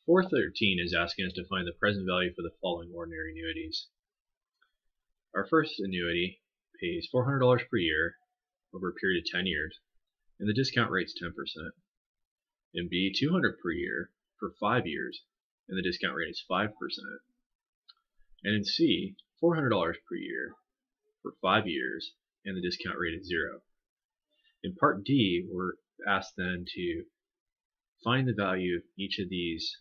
413 is asking us to find the present value for the following ordinary annuities. Our first annuity pays $400 per year over a period of 10 years, and the discount rate's 10%. And B, $200 per year for 5 years, and the discount rate is 5%. And in C, $400 per year for 5 years, and the discount rate is 0. In part D, we're asked then to find the value of each of these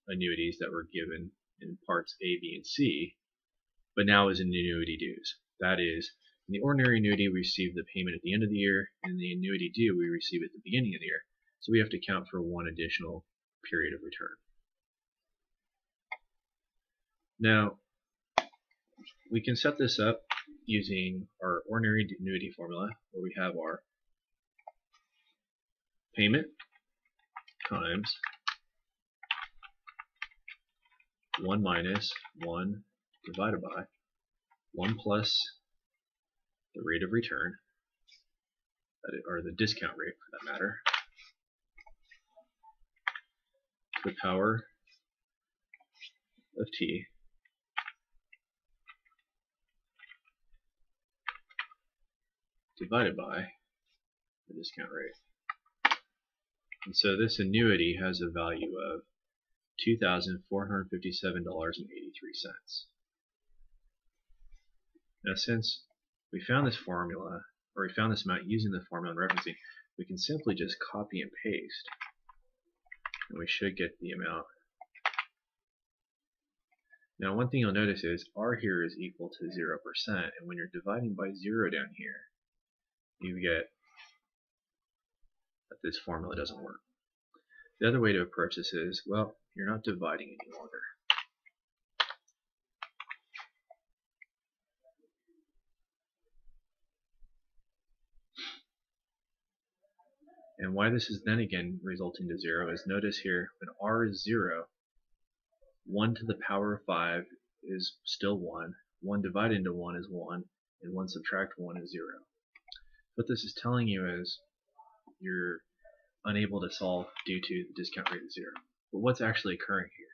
annuities that were given in parts A, B, and C, but now as an annuity dues. That is, in the ordinary annuity, we receive the payment at the end of the year, and the annuity due, we receive at the beginning of the year. So we have to count for one additional period of return. Now, we can set this up using our ordinary annuity formula, where we have our payment times 1 minus 1 divided by 1 plus the rate of return, or the discount rate for that matter, to the power of t divided by the discount rate. And so this annuity has a value of $2,457.83. Now, since we found this formula, or we found this amount using the formula and referencing, we can simply just copy and paste, and we should get the amount. Now, one thing you'll notice is R here is equal to 0%, and when you're dividing by 0 down here, you get that this formula doesn't work. The other way to approach this is, well, you're not dividing any longer. And why this is then again resulting to 0 is, notice here, when R is 0, 1 to the power of 5 is still 1, 1 divided into 1 is 1, and 1 subtract 1 is 0. What this is telling you is you're unable to solve due to the discount rate of 0. But what's actually occurring here?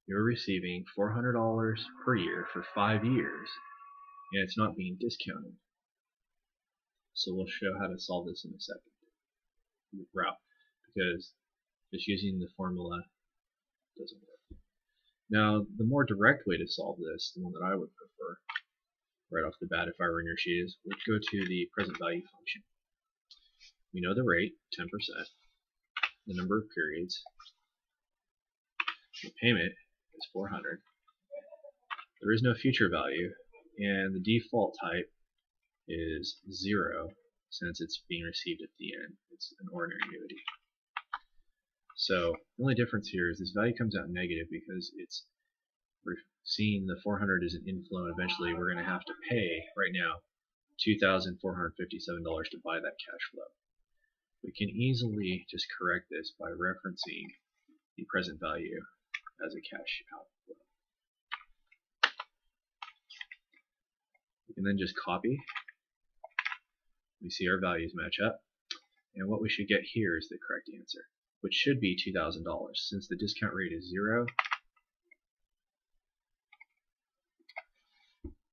You're receiving $400 per year for 5 years, and it's not being discounted. So we'll show how to solve this in a second route, because just using the formula doesn't work. Now, the more direct way to solve this, the one that I would prefer right off the bat if I were in your shoes, would go to the present value function. We know the rate, 10%, the number of periods, the payment is 400, there is no future value, and the default type is 0 since it's being received at the end. It's an ordinary annuity. So the only difference here is this value comes out negative because we're seeing the 400 as an inflow, and eventually we're going to have to pay, right now, $2,457 to buy that cash flow. We can easily just correct this by referencing the present value as a cash outflow. We can then just copy. We see our values match up, and what we should get here is the correct answer, which should be $2,000. Since the discount rate is 0,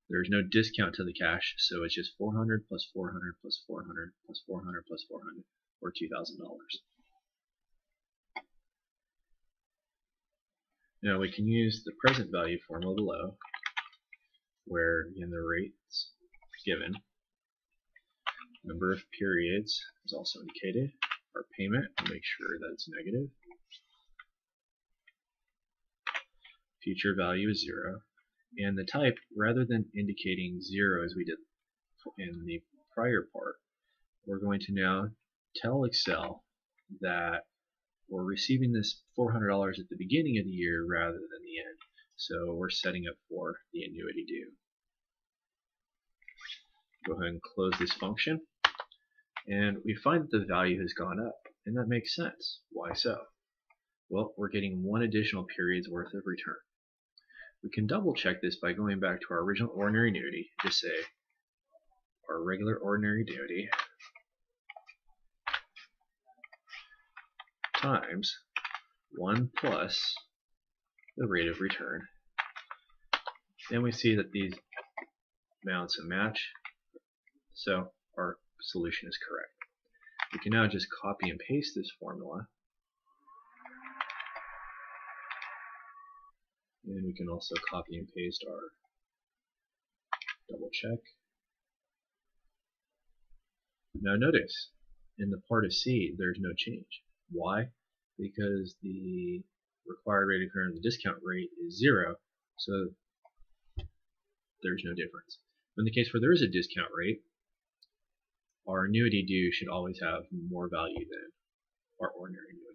there's no discount to the cash, so it's just 400 plus 400 plus 400 plus 400 plus 400, or $2,000. Now we can use the present value formula below, where again the rate's given, number of periods is also indicated, our payment, we'll make sure that it's negative, future value is 0, and the type, rather than indicating 0 as we did in the prior part, we're going to now tell Excel that we're receiving this $400 at the beginning of the year rather than the end. So we're setting up for the annuity due. Go ahead and close this function, and we find that the value has gone up, and that makes sense. Why so? Well, we're getting one additional period's worth of return. We can double check this by going back to our original ordinary annuity, just say our regular ordinary annuity times 1 plus the rate of return. Then we see that these amounts match, so our solution is correct. We can now just copy and paste this formula, and we can also copy and paste our double check. Now notice, in the part of C, there's no change. Why? Because the required rate of return, the discount rate, is 0, so there's no difference. In the case where there is a discount rate, our annuity due should always have more value than our ordinary annuity.